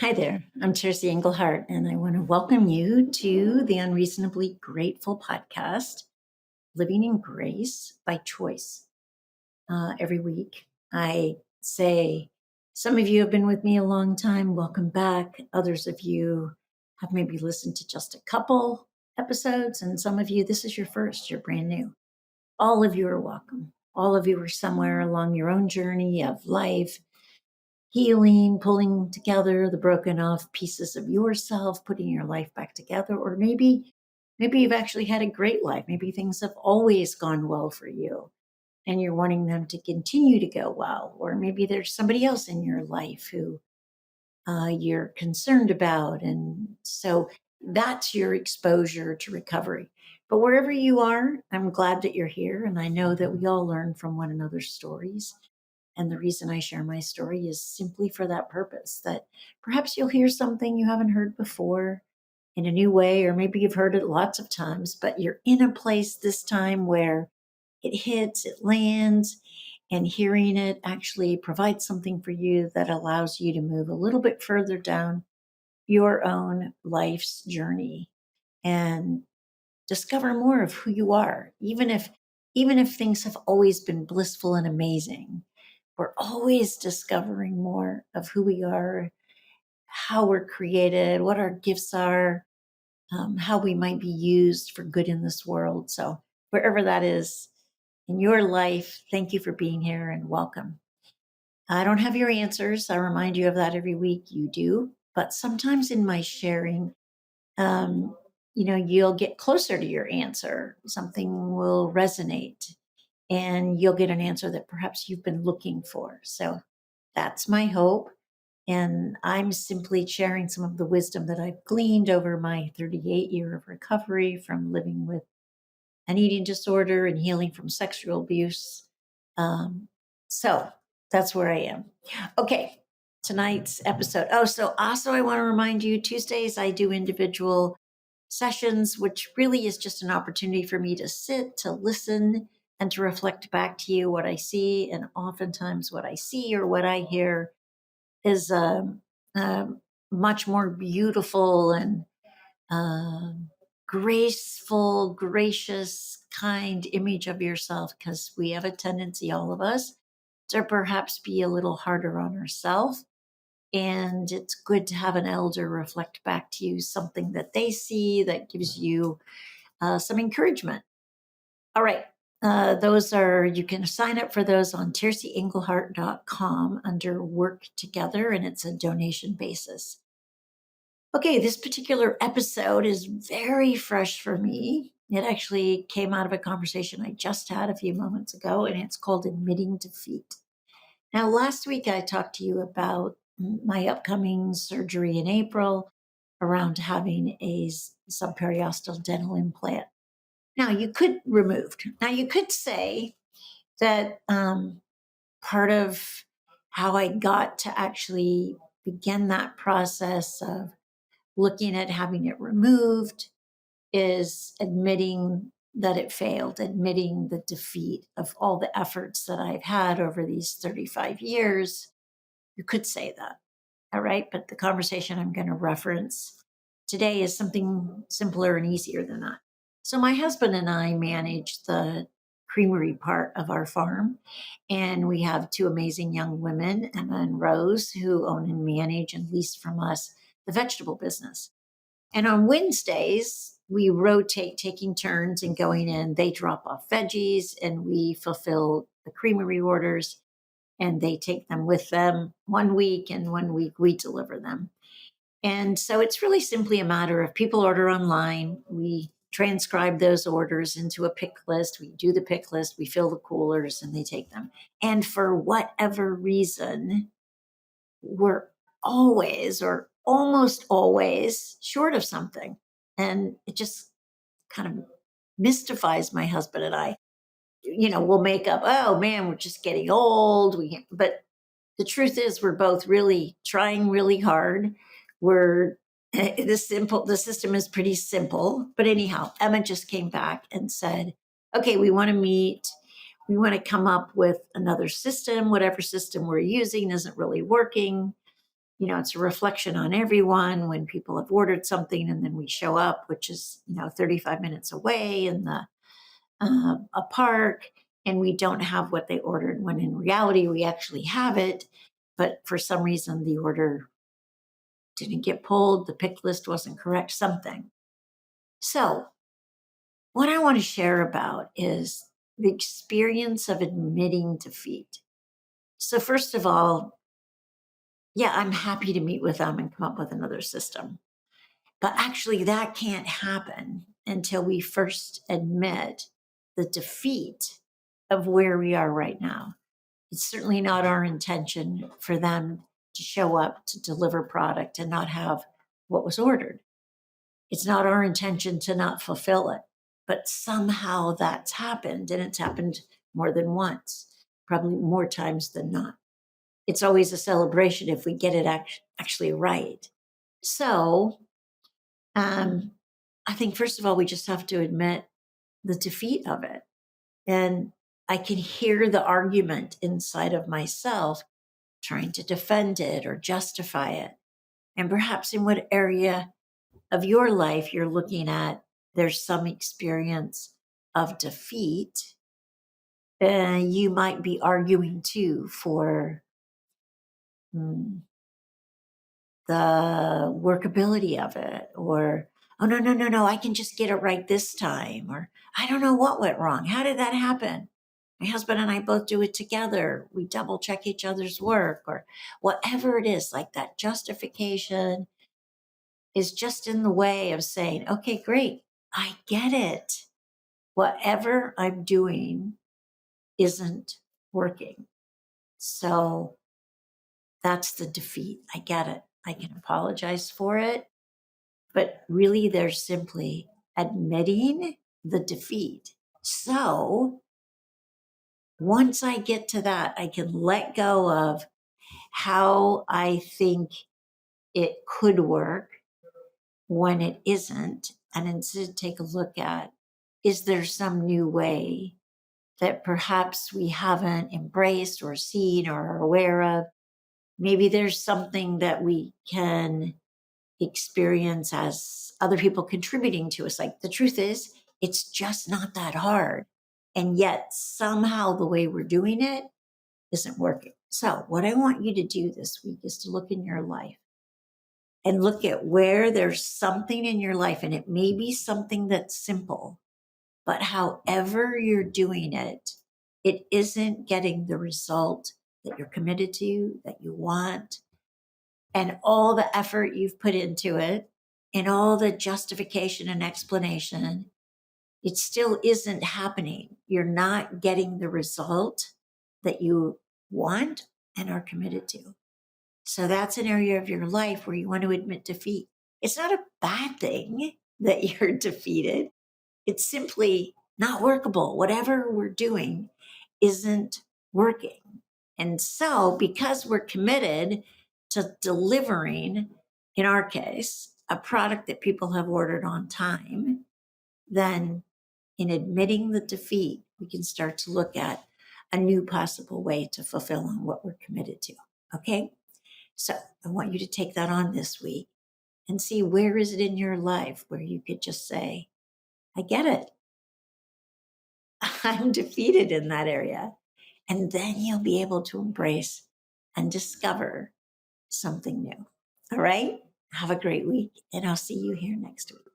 Hi there, I'm Terces and I want to welcome you to the Unreasonably Grateful podcast, Living in Grace by Choice. Every week, I say, some of you have been with me a long time, welcome back. Others of you have maybe listened to just a couple episodes, and some of you, this is your first, you're brand new. All of you are welcome. All of you are somewhere along your own journey of life, healing, pulling together the broken off pieces of yourself, putting your life back together, or maybe you've actually had a great life. Maybe things have always gone well for you and you're wanting them to continue to go well, or maybe there's somebody else in your life who you're concerned about. And so that's your exposure to recovery. But wherever you are, I'm glad that you're here. And I know that we all learn from one another's stories. And the reason I share my story is simply for that purpose, that perhaps you'll hear something you haven't heard before in a new way, or maybe you've heard it lots of times, but you're in a place this time where it hits, it lands, and hearing it actually provides something for you that allows you to move a little bit further down your own life's journey and discover more of who you are, even if things have always been blissful and amazing. We're always discovering more of who we are, how we're created, what our gifts are, how we might be used for good in this world. So, wherever that is in your life, thank you for being here and welcome. I don't have your answers. I remind you of that every week. You do. But sometimes in my sharing, um, you'll get closer to your answer. Something will resonate and you'll get an answer that perhaps you've been looking for. So that's my hope. And I'm simply sharing some of the wisdom that I've gleaned over my 38 year of recovery from living with an eating disorder and healing from sexual abuse. So that's where I am. Okay, tonight's episode. Oh, so also I want to remind you Tuesdays I do individual sessions, which really is just an opportunity for me to sit, to listen, and to reflect back to you what I see. And oftentimes, what I see or what I hear is a much more beautiful and um, graceful, gracious, kind image of yourself, because we have a tendency, all of us, to perhaps be a little harder on ourselves. And it's good to have an elder reflect back to you something that they see that gives you some encouragement. All right. You can sign up for those on terceenglehart.com under Work Together, and it's a donation basis. Okay, this particular episode is very fresh for me. It actually came out of a conversation I just had a few moments ago, and it's called Admitting Defeat. Now, last week I talked to you about my upcoming surgery in April around having a subperiosteal dental implant. Now, you could say that part of how I got to actually begin that process of looking at having it removed is admitting that it failed, admitting the defeat of all the efforts that I've had over these 35 years. You could say that. All right. But the conversation I'm going to reference today is something simpler and easier than that. So, my husband and I manage the creamery part of our farm, and we have two amazing young women, Emma and Rose, who own and manage and lease from us the vegetable business. And on Wednesdays, we rotate taking turns and going in. They drop off veggies and we fulfill the creamery orders, and they take them with them 1 week, and 1 week we deliver them. And so it's really simply a matter of people order online. We transcribe those orders into a pick list. We do the pick list, we fill the coolers, and they take them. And for whatever reason, we're always or almost always short of something. And it just kind of mystifies my husband and I. We'll make up, oh man, we're just getting old. But the truth is, we're both really trying really hard. We're the system is pretty simple. But anyhow, Emma just came back and said, okay, we want to meet. We want to come up with another system. Whatever system we're using isn't really working. it's a reflection on everyone when people have ordered something and then we show up, which is, 35 minutes away in a park, and we don't have what they ordered when in reality we actually have it. But for some reason, the order didn't get pulled, the pick list wasn't correct, something. So, what I want to share about is the experience of admitting defeat. So, first of all, yeah, I'm happy to meet with them and come up with another system. But actually, that can't happen until we first admit the defeat of where we are right now. It's certainly not our intention for them to show up to deliver product and not have what was ordered. It's not our intention to not fulfill it. But somehow that's happened, and it's happened more than once, probably more times than not. It's always a celebration if we get it actually right. So, I think, first of all, we just have to admit the defeat of it. And I can hear the argument inside of myself trying to defend it or justify it. And perhaps in what area of your life you're looking at, there's some experience of defeat. You might be arguing too for mm, the workability of it, or, oh, no, no, no, no, I can just get it right this time, or I don't know what went wrong. How did that happen? My husband and I both do it together. We double check each other's work, or whatever it is. Like, that justification is just in the way of saying, okay, great, I get it. Whatever I'm doing isn't working. So that's the defeat. I get it. I can apologize for it. But really, they're simply admitting the defeat. So once I get to that, I can let go of how I think it could work when it isn't, and instead take a look at, is there some new way that perhaps we haven't embraced or seen or are aware of? Maybe there's something that we can experience as other people contributing to us. Like, the truth is, it's just not that hard. And yet, somehow, the way we're doing it isn't working. So, what I want you to do this week is to look in your life and look at where there's something in your life, and it may be something that's simple, but however you're doing it, it isn't getting the result that you're committed to, that you want, and all the effort you've put into it, and all the justification and explanation, it still isn't happening. You're not getting the result that you want and are committed to. So that's an area of your life where you want to admit defeat. It's not a bad thing that you're defeated. It's simply not workable. Whatever we're doing isn't working. And so, because we're committed to delivering, in our case, a product that people have ordered on time, then in admitting the defeat, we can start to look at a new possible way to fulfill on what we're committed to. Okay? So I want you to take that on this week and see, where is it in your life where you could just say, I get it. I'm defeated in that area. And then you'll be able to embrace and discover something new. All right? Have a great week, and I'll see you here next week.